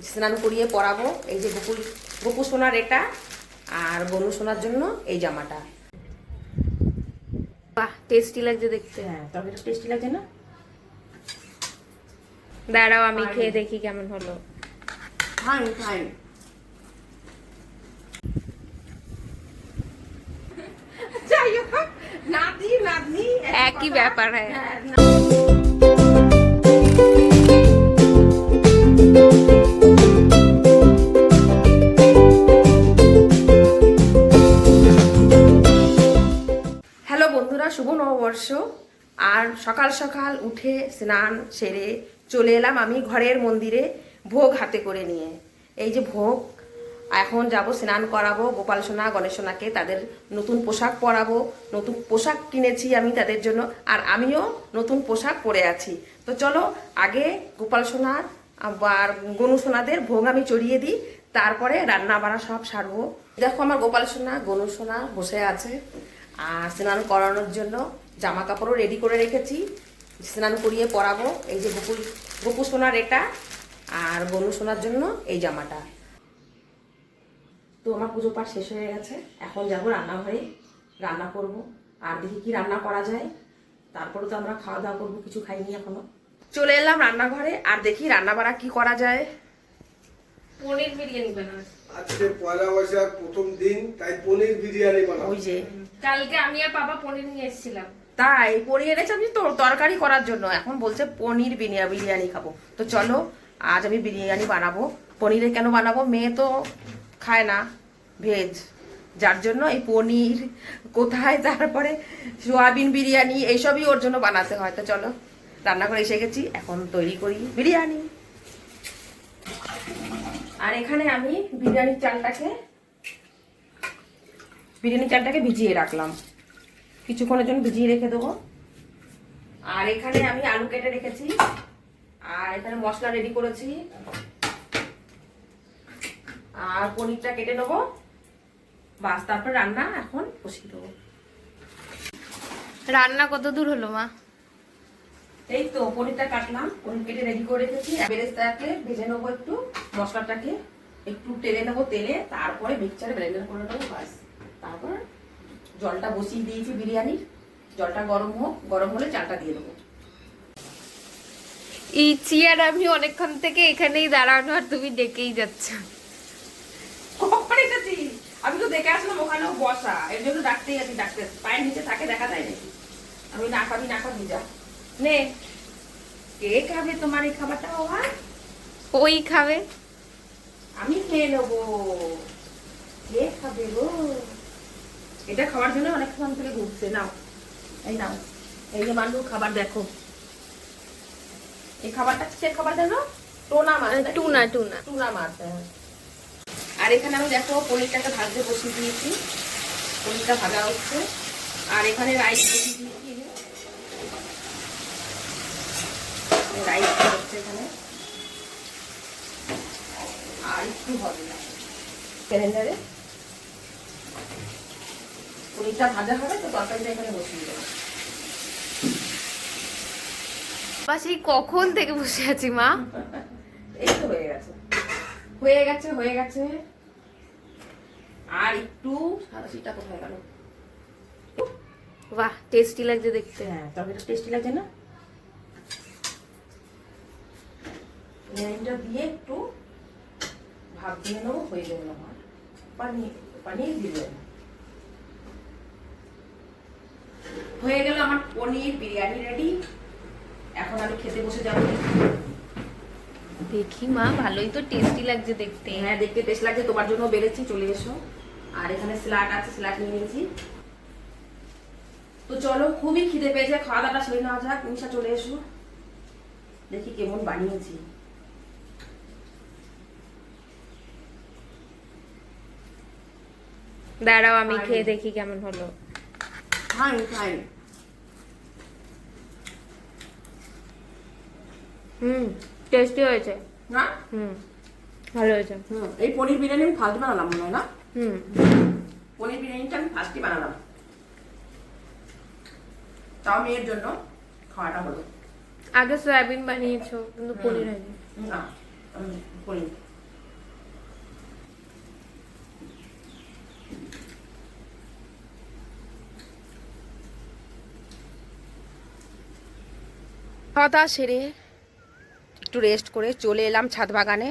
স্নান করিয়ে পরাবো। এই যে গোপু সোনার এটা, আর গনু সোনার জন্য এই জামাটা। বাহ, টেস্টি লাগছে দেখতে। হ্যাঁ, তরকারিটা টেস্টি লাগছে না? দাঁড়াও আমি খেয়ে দেখি কেমন হলো। Fine fine. যাই হোক, নাতি নাতনি একই ব্যাপার। হ্যাঁ, হ্যালো বন্ধুরা, শুভ নববর্ষ। আর সকাল সকাল উঠে স্নান সেরে চলে এলাম আমি ঘরের মন্দিরে ভোগ হাতে করে নিয়ে। এই যে ভোগ, এখন যাব স্নান করাবো গোপাল সোনা গণেশ সোনাকে, তাদের নতুন পোশাক পরাবো। নতুন পোশাক কিনেছি আমি তাদের জন্য, আর আমিও নতুন পোশাক পরে আছি। তো চলো আগে গোপাল সোনার আর গনু সোনাদের ভোগ আমি চড়িয়ে দিই, তারপরে রান্না বাড়া সব সারবো। দেখো আমার গোপাল সোনা গনু সোনা বসে আছে, আর স্নান করানোর জন্য জামা কাপড়ও রেডি করে রেখেছি, স্নান করিয়ে পরাবো। এই যে গোপু সোনার এটা, আর গনু সোনার জন্য এই জামাটা। তো আমার পুজো পাঠ শেষ হয়ে গেছে, এখন যাবো রান্নাঘরে, রান্না করব। আর দেখি কি রান্না করা যায়, তারপরে তো আমরা খাওয়া দাওয়া করবো, কিছু খাইনি এখনো। চলে এলাম রান্নাঘরে, আর দেখি রান্না বাড়া কি করা যায়। পনির বিরিয়ানি বানাবো আজকে পয়লা বৈশাখ প্রথম দিন, তাই পনির বিরিয়ানি বানাবো। ওই যে কালকে আমি আর বাবা পনির নিয়ে এসেছিলাম। তাই পনির এনেছি আমি তো তরকারি করার জন্য, এখন বলছে পনির বিরিয়ানি খাবো। তো চলো আজ আমি বিরিয়ানি বানাবো। পনিরে কেন বানাবো, মেয়ে তো খায় না ভেজ, যার জন্য এই পনির কোথায়, তারপরে সোয়াবিন বিরিয়ানি এইসবই ওর জন্য বানাতে হয়। তো চলো রান্নাঘরে এসে গেছি, এখন তৈরি করি বিরিয়ানি। আর এখানে আমি বিরিয়ানির চালটাকে ভিজিয়ে রাখলাম, কিছুক্ষণের জন্য ভিজিয়ে রেখে দেবো। আর এখানে আমি আলু কেটে রেখেছি, আর এখানে মশলা রেডি করেছি, আর পনিরটা কেটে নেবো, বাস তারপর রান্না এখন বসিয়ে দেবো। রান্না কত দূর হলো মা? এই তো পনিরটা কাটলাম, পনির কেটে রেডি করে রেখেছি। বেরেস্তাকে ভেজে নেবো, একটু মশলাটাকে একটু টেলে নেবো তেলে, তারপরে মিক্সচারে ব্লেন্ডার করে নেবো, বাস। তারপর জলটা বসিয়ে দিয়েছি বিরিয়ানির, জলটা গরম হোক, গরম হলে চালটা দিয়ে দেবো। ইচি আর আমি অনেকক্ষণ থেকে এখানেই দাঁড়ানো, আর তুমি ডেকেই যাচ্ছ। কখন এসেছি? আমি তো দেখে আসলাম ওখানেও বসা, এর জন্য ডাকতেই আছি, ডাকতে পায়ের নিচে থাকে, দেখা যায় নাকি? আমি না খাবি যা। নে, কে খাবে তোমার এই খাবারটা? বাবা ওই খাবে, আমি খেয়ে নেবো। কে খাবে গো? এটা খাওয়ার জন্য অনেকক্ষণ থেকে ঘুরছে। নাও, এই নাও, এই যে মান্ডু খাবার দেখো। এই খাবারটা কিসের খাবার জানো? টোনা মাছ, টুনা মাছ। আর এখানে আমি দেখো পনিরটাকে ভাজতে বসিয়ে দিয়েছি, পনিরটা ভাজা হচ্ছে। আর এখানে রাইস বসিয়ে দিয়েছি, রাইস হচ্ছে এখানে। আর একটু হবে না সিলিন্ডারে, পনিরটা ভাজা হবে তো তরকারিটা এখানে বসিয়ে দেবো। বা সেই কখন থেকে বসে আছি মা। এই তো হয়ে গেছে। আর একটু সাদাসিটা কোথায় গেল? বাহ, টেস্টি লাগছে দেখতে। হ্যাঁ, তরকারিটা টেস্টি লাগছে না? বিরিয়ানিটা দিয়ে একটু ভাপ দিয়ে নেবো, হয়ে যাবে আমার পানির বিরিয়ানি। হয়ে গেল আমার পনির বিরিয়ানি রেডি, এখন আমি খেতে বসে যাবো। দেখি মা, ভালোই তো টেস্টি লাগছে দেখতে। হ্যাঁ, দেখতে টেস্ট লাগছে, তোমার জন্য বেড়েছি, চলে এসো। আর এখানে স্যালাড আছে, স্যালাড নিয়ে নিয়েছি। তো চলো, খুবই খিদে পেয়েছে, খাওয়া দাওয়াটা সেরে নেওয়া যাক। নিশা চলে এসো, দেখি কেমন বানিয়েছি। দাঁড়াও আমি খেয়ে দেখি কেমন হলো। ফাইন। টেস্টি হয়েছে না? ভালো হয়েছে। এই পনির বিরিয়ানি আমি ফার্স্ট বানালাম মনে হয় না? হুম, পনির বিরিয়ানিটা আমি ফার্স্টই বানালাম, তাও মেয়ের জন্য খাওয়াটা হলো। আগে সয়াবিন বানিয়েছো কিন্তু পনির হয়নি। না, পনির খাওয়া দাওয়া সেরে একটু রেস্ট করে চলে এলাম ছাদ বাগানে।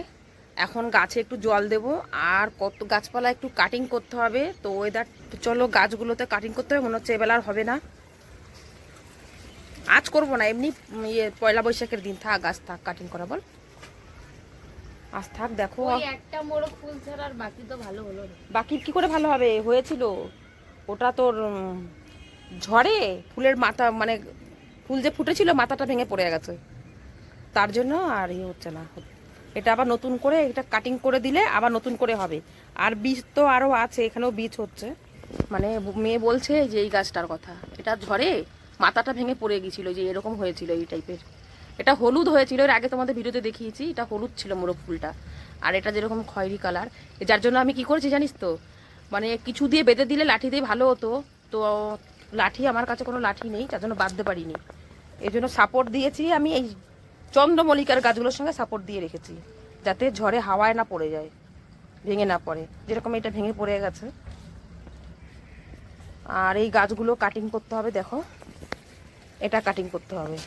এখন গাছে একটু জল দেব, আর কত গাছপালা একটু কাটিং করতে হবে। তো ওয়েদার, চলো গাছগুলোতে কাটিং করতে হবে, মনে হচ্ছে এবেলা আর হবে না। আজ করব না, এমনি পয়লা বৈশাখের দিন থাক, গাছ থাক, কাটিং করা বল আজ থাক। দেখো ওই একটা মোড়ক ফুল ছাড়া আর বাকি তো ভালো হলো না। বাকি কি করে ভালো হবে, হয়েছিল ওটা তোর ঝড়ে ফুলের মাথা, মানে ফুল যে ফুটেছিল মাথাটা ভেঙে পড়ে গেছে, তার জন্য আর ইয়ে হচ্ছে না। এটা আবার নতুন করে এটা কাটিং করে দিলে আবার নতুন করে হবে। আর বীজ তো আরও আছে, এখানেও বীজ হচ্ছে। মানে মেয়ে বলছে যে এই গাছটার কথা, এটা ঝড়ে মাথাটা ভেঙে পড়ে গিয়েছিল, যে এরকম হয়েছিল এই টাইপের। এটা হলুদ হয়েছিল, এর আগে তোমাদের ভিডিওতে দেখিয়েছি, এটা হলুদ ছিল মোরগ ফুলটা। আর এটা যেরকম খয়েরি কালার, যার জন্য আমি কি করেছি জানিস তো, মানে কিছু দিয়ে বেঁধে দিলে লাঠি দিয়ে ভালো হতো। তো লাঠি আমার কাছে কোনো লাঠি নেই, তার জন্য বাঁধতে পারিনি। এই জন্য সাপোর্ট দিয়েছি আমি, এই চন্দ্রমল্লিকার গাছগুলোর সঙ্গে সাপোর্ট দিয়ে রেখেছি, যাতে ঝড়ে হাওয়ায় না পড়ে যায়, ভেঙে না পড়ে, যেরকম এটা ভেঙে পড়ে গেছে। আর এই গাছগুলো কাটিং করতে হবে, দেখো এটা কাটিং করতে হবে।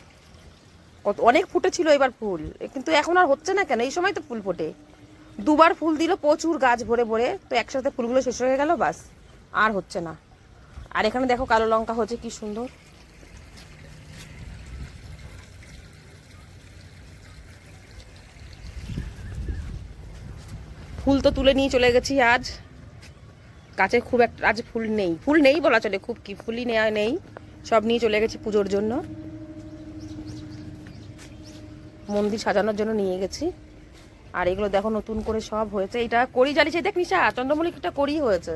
কত অনেক ফুটেছিল এবার ফুল, কিন্তু এখন আর হচ্ছে না কেন? এই সময় তো ফুল ফোটে। দুবার ফুল দিল প্রচুর গাছ ভরে ভরে, তো একসাথে ফুলগুলো শেষ হয়ে গেল, বাস আর হচ্ছে না। আর এখানে দেখো কালো লঙ্কা হচ্ছে কি সুন্দর। ফুল তো তুলে নিয়ে চলে গেছি আজ, গাছে খুব একটা আজ ফুল নেই বলা চলে, খুব কি ফুলই নেওয়া নেই, সব নিয়ে চলে গেছি পুজোর জন্য, মন্দির সাজানোর জন্য নিয়ে গেছি। আর এগুলো দেখো নতুন করে সব হয়েছে, এটা করি জ্বালিয়েছে, দেখ নিশা চন্দ্রমল্লিকটা করি হয়েছে,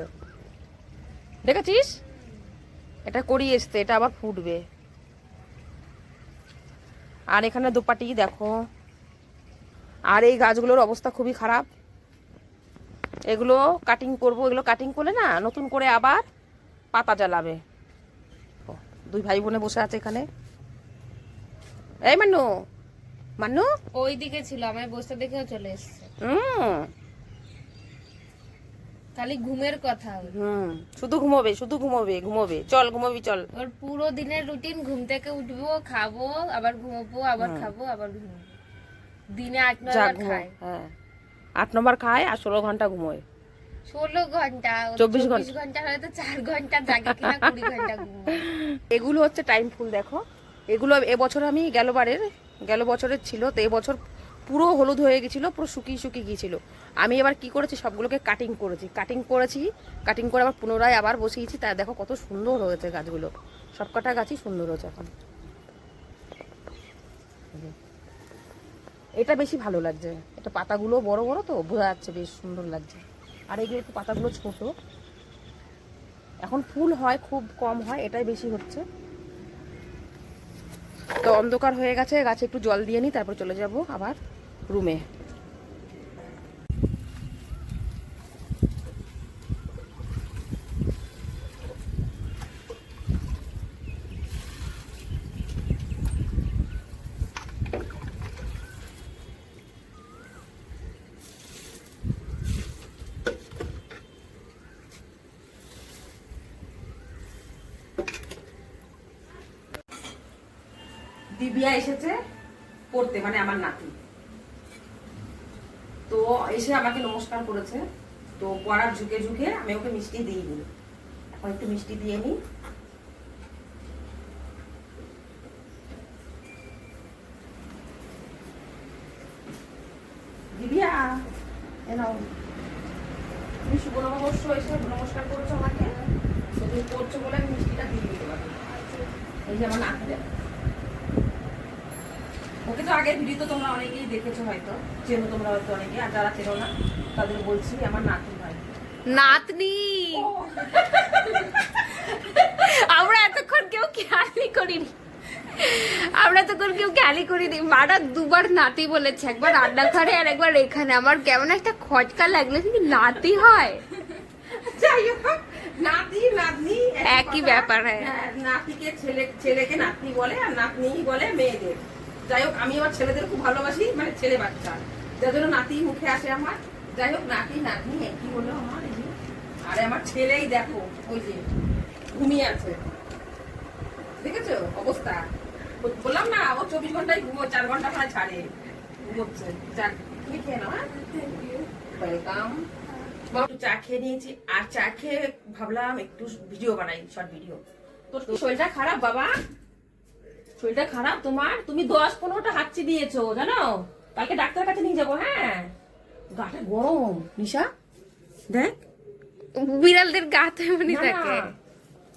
দেখেছিস? এটা করি এসছে, এটা আবার ফুটবে। আর এখানে দোপাটি দেখো। আর এই গাছগুলোর অবস্থা খুবই খারাপ, এগুলো কাটিং করব, এগুলো কাটিং করলে না নতুন করে আবার পাতা জ্বালাবে। দুই ভাই বোনে বসে আছে এখানে। এই মান্নু, মান্নু ওই দিকে ছিল, আমি বসে দেখেও চলে এসেছে। খালি ঘুমের কথা ওর। শুধু ঘুমোবে, শুধু ঘুমোবে, ঘুমোবে, চল ঘুমোবি চল। ওর পুরো দিনের রুটিন ঘুম থেকে উঠবো, খাবো, আবার ঘুমোবো, আবার খাবো, আবার ঘুমোবো। দিনে 8-9 বার খায়। হ্যাঁ 8 নম্বর খায় আর 16 ঘন্টা ঘুমোয়। 16 ঘন্টা, 24 ঘন্টা হয়তো 4 ঘন্টা জাগে কিনা 20 ঘন্টা ঘুমোয়। এগুলো হচ্ছে টাইম ফুল, দেখো এগুলো এবছর আমি গেল বছরের ছিল, তো এবছর পুরো হলুদ হয়ে গেছিলো, পুরো শুকিয়ে গিয়েছিল। আমি এবার কি করেছি, সবগুলোকে কাটিং করে আবার পুনরায় আবার বসিয়েছি। তাই দেখো কত সুন্দর হয়েছে গাছগুলো, সবকটা গাছই সুন্দর হয়েছে এখন। এটা বেশি ভালো লাগছে, এটা পাতাগুলো বড় বড় তো বোঝা যাচ্ছে, বেশ সুন্দর লাগছে। আর এগুলো একটু পাতাগুলো ছোট, এখন ফুল হয় খুব কম হয়, এটাই বেশি হচ্ছে। তো অন্ধকার হয়ে গেছে, গাছে একটু জল দিয়ে নিই, তারপর চলে যাব আবার রুমে। দিবিয়া এসেছে পড়তে, মানে আমার নাতি, তো এসে আমাকে নমস্কার করেছে। তো পড়ার ঝুঁকে ঝুঁকে আমি ওকে মিষ্টি দিইনি, এখন একটু মিষ্টি দিয়ে নিই। দিবিয়া এনাও, তুমি শুভ নববর্ষ এসে নমস্কার করেছো আমাকে, তো তুমি করছো বলে আমি মিষ্টিটা দিয়ে দিতে পারি। এই যে আমার নাতি, ওকে তো আগের ভিডিও তো তোমরা অনেকেই দেখেছো, হয়তো চেনো তোমরা, হয়তো অনেকে, আর যারা চেনো না তাদের বলছি আমার নাতি ভাই। নাতনি আমরা এতক্ষণ কেউ খেয়ালই করিনি, মারা দুবার নাতি বলেছে, একবার রান্নাঘরে আর একবার এখানে। আমার কেমন একটা খটকা লাগলো, কিন্তু নাতি হয়, যাই হোক, নাতি নাতনি একই ব্যাপার। হ্যাঁ, নাতিকে ছেলেকে নাতনি বলে, আর নাতনি বলে মেয়েদের। যাই হোক, আমি আমার ছেলেদের খুব ভালোবাসি, মানে ছেলে বাচ্চা, যার জন্য নাতি মুখে আসে আমার। যাই হোক, নাতি নাতনি একই হলো আমার। আরে আমার ছেলেই দেখো, ওই যে ঘুমিয়ে আছে, দেখেছো অবস্থা, বললাম না ও 24 ঘন্টায় ঘুমো, 4 ঘন্টা খায় ছাড়ে ঘুমোচ্ছে। যাক তুমি খেয়ে নাও। ওয়েলকাম। একটু চা খেয়ে নিয়েছি, আর চা খেয়ে ভাবলাম একটু ভিডিও বানাই, শর্ট ভিডিও। তোর শরীরটা খারাপ বাবা, শরীরটা খারাপ তোমার, তুমি 10-15টা হাঁচি দিয়েছো জানো। কালকে ডাক্তারের কাছে নিয়ে যাবো। হ্যাঁ, গাটা গরম নিশা, দেখ। বিড়ালদের গা তো এমনই না, থাকে। না।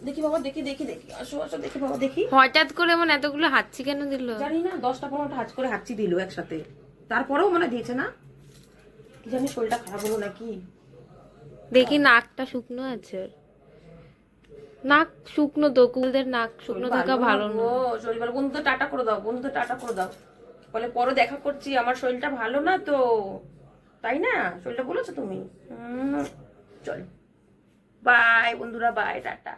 দেখি বাবা, দেখি দেখি দেখি, আসো আসো, দেখি বাবা, দেখি। হঠাৎ করে এমন এতগুলো হাঁচি কেন দিল? জানি না, 10টা-15টা হাঁচ করে হাঁচি দিল একসাথে, তারপরেও মনে দিয়েছে না, কি জানি শরীরটা খারাপ হলো নাকি। দেখি নাকটা শুকনো আছে ওর। নাক শুকনো তো, কুকুরদের নাক শুকনো থাকা ভালো না। ও শরীর ভালো। বন্ধু টাটা করে দাও, বন্ধু টাটা করে দাও, বলে পরে দেখা করছি, আমার শরীরটা ভালো না তো, তাই না? শরীরটা বলেছো তুমি। চল বাই বন্ধুরা, বাই, টাটা।